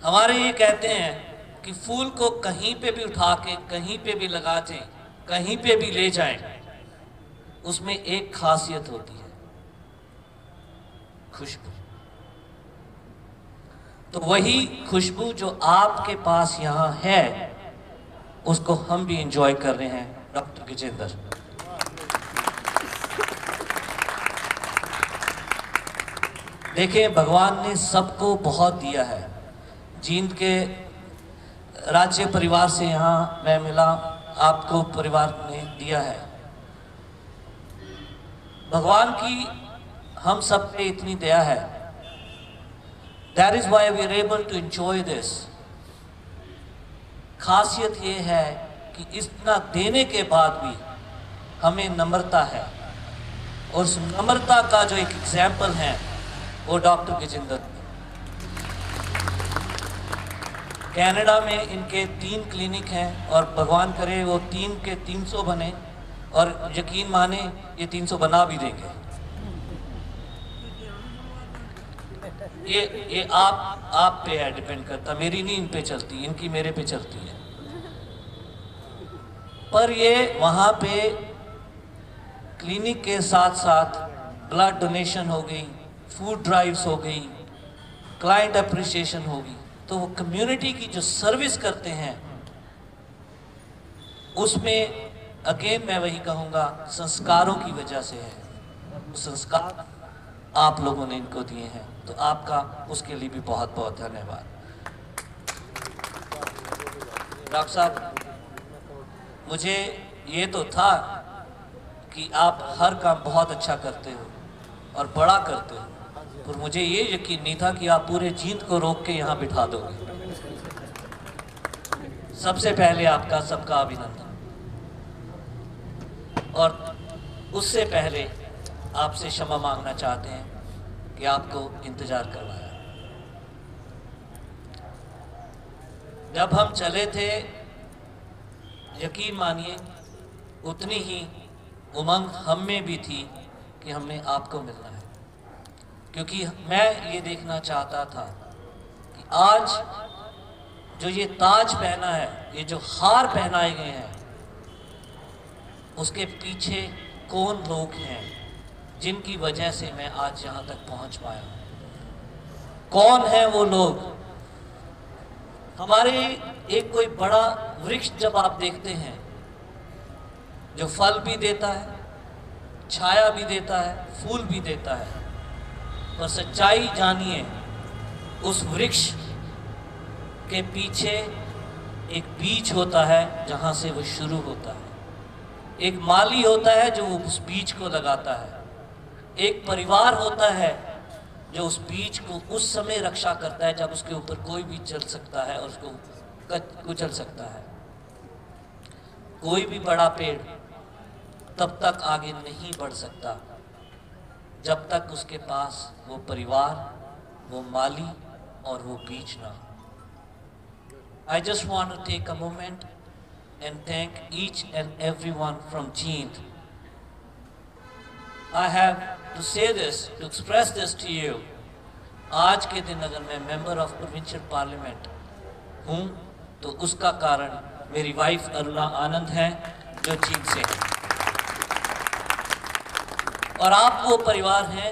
हमारे ये कहते हैं कि फूल को कहीं पे भी उठा के कहीं पे भी लगा दें, कहीं पे भी ले जाएं, उसमें एक खासियत होती है, खुशबू। तो वही खुशबू जो आपके पास यहाँ है, उसको हम भी एंजॉय कर रहे हैं, डॉक्टर गजेंद्र। देखिए, भगवान ने सबको बहुत दिया है। जींद के राज्य परिवार से यहाँ मैं मिला, आपको परिवार ने दिया है। भगवान की हम सब पे इतनी दया है। That is why we are able to enjoy this. खासियत ये है कि इतना देने के बाद भी हमें नम्रता है, और उस नम्रता का जो एक एग्जाम्पल है वो डॉक्टर गजेंद्र। कनाडा में इनके 3 क्लिनिक हैं, और भगवान करे वो 3 के 300 बने, और यकीन माने ये 300 बना भी देंगे। ये आप पे है, डिपेंड करता, मेरी नहीं इन पे चलती, इनकी मेरे पे चलती है। पर ये वहाँ पे क्लिनिक के साथ साथ ब्लड डोनेशन हो गई, फूड ड्राइव्स हो गई, क्लाइंट अप्रिसिएशन होगी। तो वो कम्युनिटी की जो सर्विस करते हैं, उसमें अगेन मैं वही कहूँगा, संस्कारों की वजह से है। संस्कार आप लोगों ने इनको दिए हैं, तो आपका उसके लिए भी बहुत बहुत धन्यवाद। डॉक्टर साहब, मुझे ये तो था कि आप हर काम बहुत अच्छा करते हो और बड़ा करते हो, पर मुझे ये यकीन नहीं था कि आप पूरे जींद को रोक के यहाँ बिठा दोगे। सबसे पहले आपका सबका अभिनंदन। और उससे पहले आपसे क्षमा मांगना चाहते हैं कि आपको इंतजार करवाया। जब हम चले थे, यकीन मानिए उतनी ही उमंग हम में भी थी कि हमने आपको मिलना है, क्योंकि मैं ये देखना चाहता था कि आज जो ये ताज पहना है, ये जो हार पहनाए गए हैं, उसके पीछे कौन लोग हैं जिनकी वजह से मैं आज यहाँ तक पहुँच पाया। कौन है वो लोग? हमारे एक कोई बड़ा वृक्ष जब आप देखते हैं, जो फल भी देता है, छाया भी देता है, फूल भी देता है, पर सच्चाई जानिए, उस वृक्ष के पीछे एक बीज होता है जहाँ से वो शुरू होता है। एक माली होता है जो उस बीज को लगाता है। एक परिवार होता है जो उस बीज को उस समय रक्षा करता है जब उसके ऊपर कोई भी चल सकता है और उसको कुचल सकता है। कोई भी बड़ा पेड़ तब तक आगे नहीं बढ़ सकता जब तक उसके पास वो परिवार, वो माली और वो बीज ना हो। I just want to take a moment and thank each and everyone from Jeend. I have to say this, to express this to you. आज के दिन अगर मैं मेंबर ऑफ प्रोविंशियल पार्लियामेंट हूँ तो उसका कारण मेरी वाइफ अरुणा आनंद है जो जींद से है, और आप वो परिवार हैं,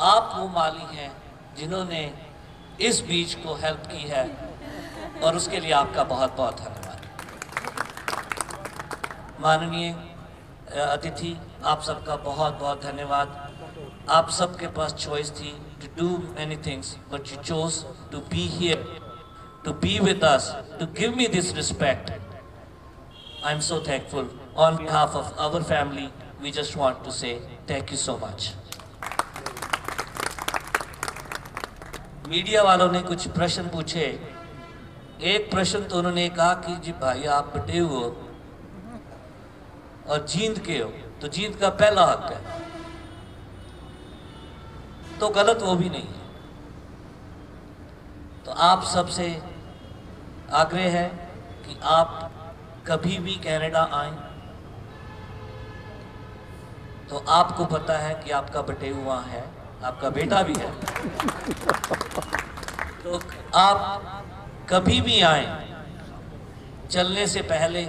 आप वो माली हैं जिन्होंने इस बीज को हेल्प की है, और उसके लिए आपका बहुत बहुत धन्यवाद। माननीय अतिथि, आप सबका बहुत बहुत धन्यवाद। आप सबके पास चॉइस थी to do many things, but you chose to be here, to be with us, to give me this respect. I am so thankful. On behalf of our family, we just want to say thank you so much. Media वालों ने कुछ प्रश्न पूछे। एक प्रश्न तो उन्होंने कहा कि जी भाई, आप बटेऊ हो और जींद के हो, तो जींद का पहला हक है। तो गलत वो भी नहीं है। तो आप सबसे आग्रह है कि आप कभी भी कनाडा आएं तो आपको पता है कि आपका बटेऊ वहाँ है, आपका बेटा भी है। तो आप कभी भी आए, चलने से पहले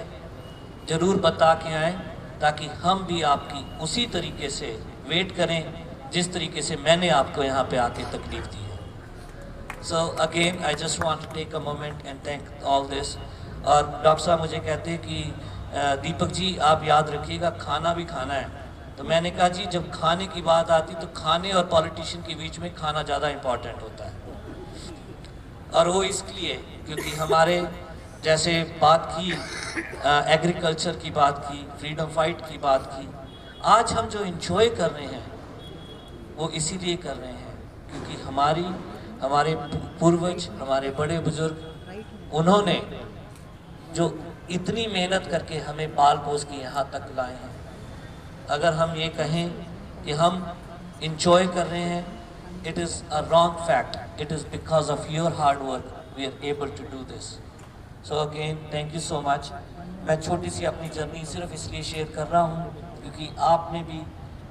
ज़रूर बता के आएँ, ताकि हम भी आपकी उसी तरीके से वेट करें जिस तरीके से मैंने आपको यहाँ पे आके तकलीफ दी है। So again I just want to take a moment and thank all this. और डॉक्टर साहब मुझे कहते हैं कि दीपक जी आप याद रखिएगा खाना भी खाना है। तो मैंने कहा जी जब खाने की बात आती तो खाने और पॉलिटिशियन के बीच में खाना ज़्यादा इम्पॉर्टेंट होता है। और वो इसलिए क्योंकि हमारे जैसे बात की एग्रीकल्चर की बात की, फ्रीडम फाइट की बात की, आज हम जो इंजॉय कर रहे हैं वो इसीलिए कर रहे हैं क्योंकि हमारे पूर्वज, हमारे बड़े बुजुर्ग, उन्होंने जो इतनी मेहनत करके हमें पाल पोस के यहाँ तक लाए हैं। अगर हम ये कहें कि हम इंजॉय कर रहे हैं, it is a wrong fact. It is because of your hard work we are able to do this. So again thank you so much. मैं छोटी सी अपनी जर्नी सिर्फ इसलिए शेयर कर रहा हूँ क्योंकि आप में भी,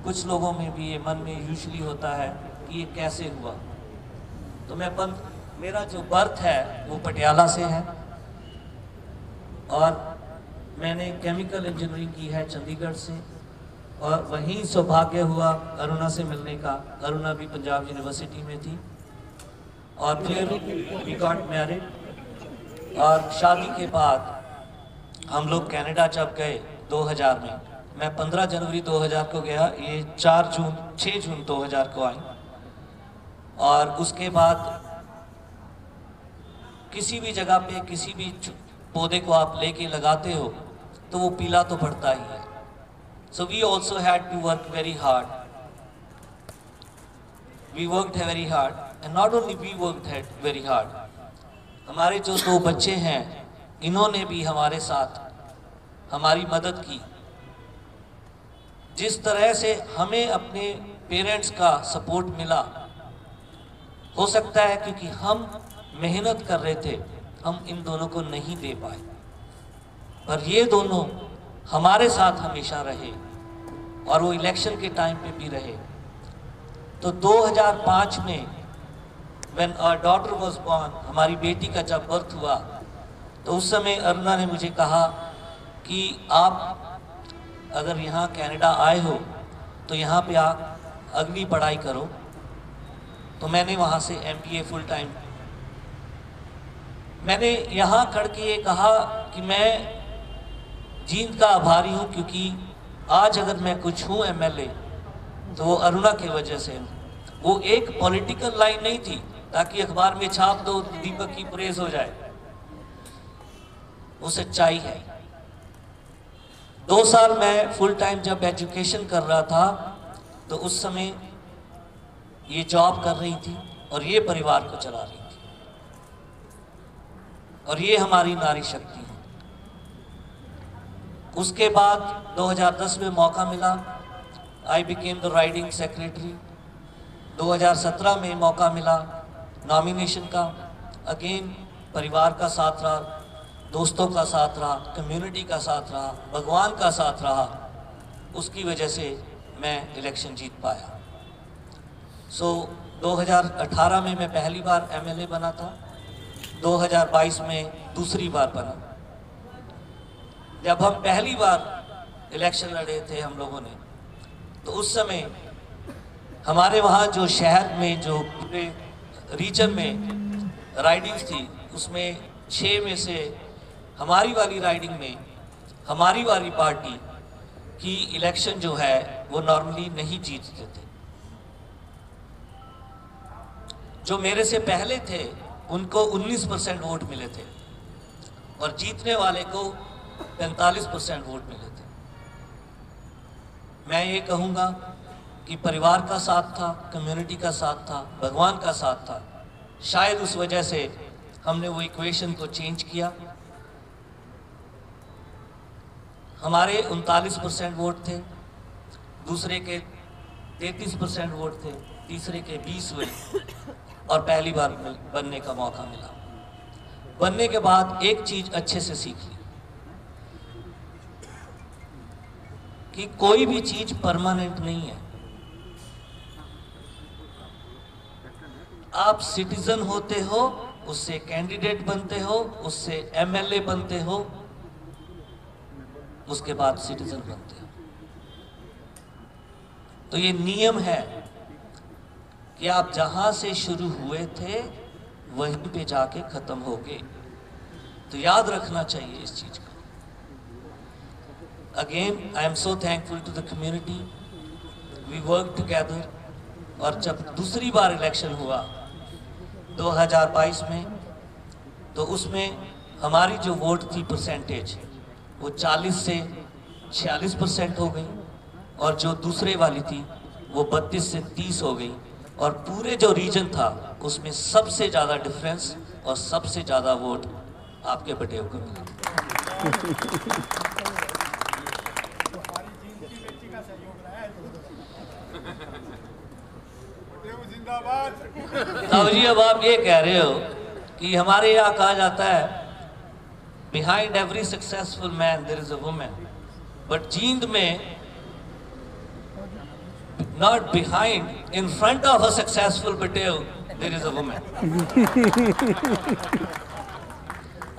कुछ लोगों में भी ये मन में यूजुअली होता है कि ये कैसे हुआ। तो मेरा जो बर्थ है वो पटियाला से है और मैंने केमिकल इंजीनियरिंग की है चंडीगढ़ से, और वहीं सौभाग्य हुआ अरुणा से मिलने का। अरुणा भी पंजाब यूनिवर्सिटी में थी और फिर वी गॉट मैरिड। और शादी के बाद हम लोग कनाडा जब गए 2000 में, मैं 15 जनवरी 2000 को गया, ये 6 जून 2000 को आई। और उसके बाद किसी भी जगह पे किसी भी पौधे को आप लेके लगाते हो तो वो पीला तो पड़ता ही है। So we also had to work very hard. We worked very hard, and not only we worked very hard. हमारे जो 2 बच्चे हैं, इन्होंने भी हमारे साथ हमारी मदद की। जिस तरह से हमें अपने पेरेंट्स का सपोर्ट मिला, हो सकता है क्योंकि हम मेहनत कर रहे थे, हम इन दोनों को नहीं दे पाए, पर ये दोनों हमारे साथ हमेशा रहे और वो इलेक्शन के टाइम पे भी रहे। तो 2005 में when our daughter was born, हमारी बेटी का जब बर्थ हुआ, तो उस समय अरुणा ने मुझे कहा कि आप अगर यहाँ कनाडा आए हो तो यहाँ पे आप अगली पढ़ाई करो। तो मैंने वहाँ से MBA फुल टाइम, मैंने यहाँ करके ये कहा कि मैं जींद का आभारी हूँ क्योंकि आज अगर मैं कुछ हूँ MLA तो वो अरुणा की वजह से। वो एक पॉलिटिकल लाइन नहीं थी ताकि अखबार में छाप दो दीपक की प्रेज हो जाए, वो सच्चाई है। 2 साल मैं फुल टाइम जब एजुकेशन कर रहा था तो उस समय ये जॉब कर रही थी और ये परिवार को चला रही थी, और ये हमारी नारी शक्ति है। उसके बाद 2010 में मौका मिला, I became the riding secretary. 2017 में मौका मिला नॉमिनेशन का। अगेन परिवार का साथ रहा, दोस्तों का साथ रहा, कम्युनिटी का साथ रहा, भगवान का साथ रहा, उसकी वजह से मैं इलेक्शन जीत पाया। 2018 में मैं पहली बार MLA बना था, 2022 में दूसरी बार बना। जब हम पहली बार इलेक्शन लड़े थे हम लोगों ने, तो उस समय हमारे वहाँ जो शहर में जो पूरे रीजन में राइडिंग्स थी, उसमें 6 में से हमारी वाली राइडिंग में हमारी वाली पार्टी की इलेक्शन जो है वो नॉर्मली नहीं जीतते थे। जो मेरे से पहले थे उनको 19% वोट मिले थे और जीतने वाले को 45% वोट मिले थे। मैं ये कहूँगा कि परिवार का साथ था, कम्युनिटी का साथ था, भगवान का साथ था। शायद उस वजह से हमने वो इक्वेशन को चेंज किया। हमारे 39% वोट थे, दूसरे के 33% वोट थे, तीसरे के 20 हुए और पहली बार बनने का मौका मिला। बनने के बाद एक चीज अच्छे से सीख ली कि कोई भी चीज परमानेंट नहीं है। आप सिटीजन होते हो, उससे कैंडिडेट बनते हो, उससे एमएलए बनते हो, उसके बाद सिटीजन बनते हो। तो ये नियम है कि आप जहां से शुरू हुए थे वहीं पे जाके खत्म होगे। तो याद रखना चाहिए इस चीज को। Again I am so thankful to the community, we work together. और जब दूसरी बार इलेक्शन हुआ 2022 में, तो उसमें हमारी जो वोट थी परसेंटेज वो 40 से 46% हो गई, और जो दूसरे वाली थी वो 32 से 30 हो गई। और पूरे जो रीजन था उसमें सबसे ज़्यादा डिफरेंस और सबसे ज़्यादा वोट आपके बटेव को मिला। अब जी अब आप ये कह रहे हो कि हमारे यहाँ कहा जाता है behind every successful man there is a woman, but Jind में not behind, in front of a successful Patel there is a woman.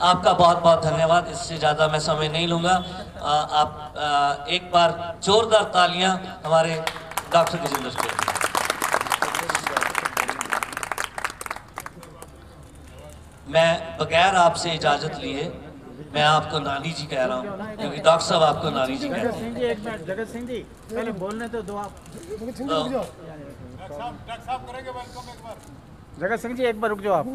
आपका बहुत बहुत धन्यवाद। इससे ज़्यादा मैं समय नहीं लूँगा। आप एक बार जोरदार तालियां हमारे डॉक्टर गजेंद्र के लिए। मैं बगैर आपसे इजाज़त लिए मैं आपको नानी जी कह रहा हूँ, क्योंकि डॉक्टर साहब आपको नानी जी कह रहे हैं। एक मिनट जगत सिंह जी पहले बोलने तो दो आप। डॉक्टर साहब करेंगे वेलकम एक बार। जगत सिंह जी एक बार रुक जाओ आप।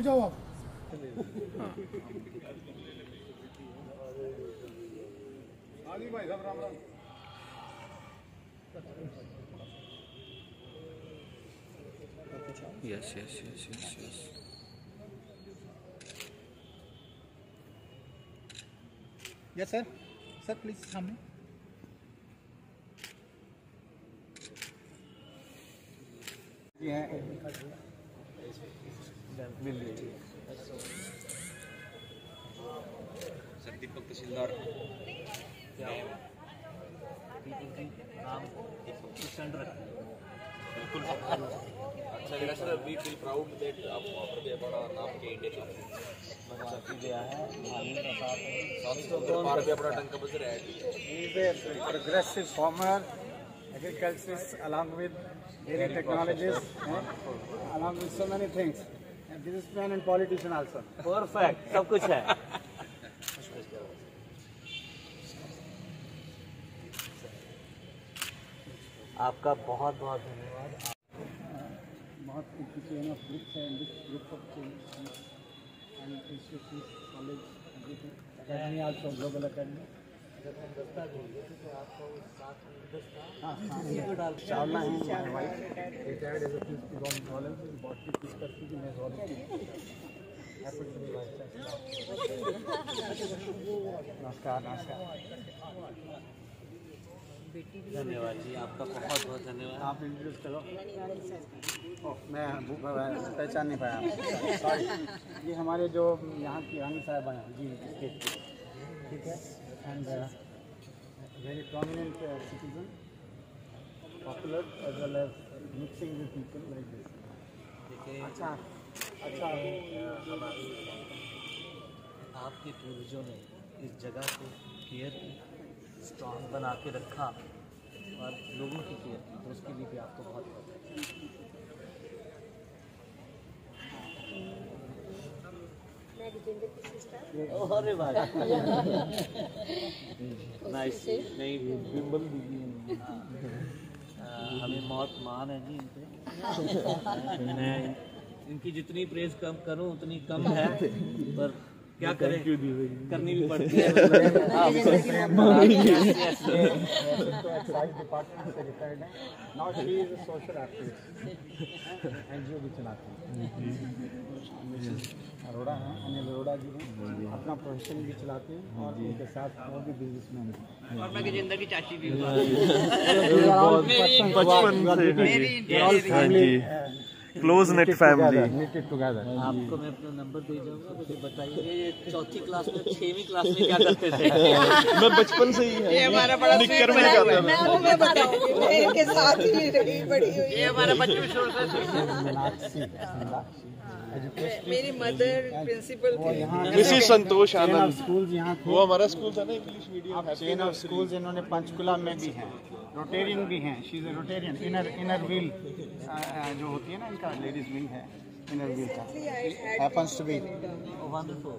भाई साहब Ram Ram. Yes yes yes yes yes. Yes sir, sir please सामने। सर दीपक तहसीलदार नाम किशन रखें। बिल्कुल अच्छा लगा sir. We feel proud that आप वहाँ पर भी बड़ा नाम के इंडिया के गया है पार भी अपना टंका बज रहा है। Progressive farmer agriculturist along with dairy technologists along with so many things, and businessman and politician also. Perfect, सब कुछ है। आपका बहुत बहुत धन्यवाद। बहुत कुछ चेन ऑफ ग्रुप्स है, group of chain and institute college everything academy also global academy. Chawla है my wife retired as a principal government college botany teach करती थी। मैं zoology happy to be vice chancellor. नमस्कार नमस्कार। धन्यवाद जी, आपका बहुत बहुत धन्यवाद। आप इंट्रोड्यूस करो। ओह मैं पहचान नहीं पाया, सॉरी। ये हमारे जो यहाँ की रानी साहब हैं जी स्टेट की, ठीक है, and very prominent citizen, popular as well as mixing with people like this. अच्छा अच्छा। आपके पूर्वजों ने इस जगह को केयर की, स्ट्रॉन्ग बना के रखा और लोगों की केयर की, तो उसके लिए भी आपको बहुत बहुत अरे भाई नाइस। नहीं बिम्बल दीदी हमें बहुत मान है जी इन पे। मैं इनकी जितनी प्रेज कम करूं उतनी कम है, पर क्या करें, करनी भी पड़ती है। एक्साइज डिपार्टमेंट से रिटायर्ड है, now she is a social activist, NGO भी चलाती है। अरोड़ा हैं, अनिल अरोड़ा जी हैं, अपना प्रोफेशन भी चलाते हैं और उनके साथ और भी बिजनेसमैन हैं। और मैं गजेंद्र की चाची भी हूँ। बचपन से क्लोज नेट फैमिली। आपको मैं अपना नंबर दे जाऊंगा, मुझे बताइए ये चौथी क्लास में 6वीं क्लास में क्या करते थे? मैं बचपन से ही है, ये हमारा बड़ा निक्कर में जाता था। मैं बताऊंगी, मैं इनके साथ ही रही बड़ी हुई। ये हमारा बच्चों मेरी मदर प्रिंसिपल वो यहाँ Mrs Santosh chain of Anand, schools यहाँ थे। वो हमारा स्कूल था ना इंग्लिश मीडियम। अब चेन ऑफ स्कूल्स इन्होंने पंचकुला में भी हैं, रोटेरियन भी हैं, she is a Rotarian, inner wheel जो होती है ना इनका लेडीज विंग है, इनर व्हील का हैपेंस टू बी वंडरफुल।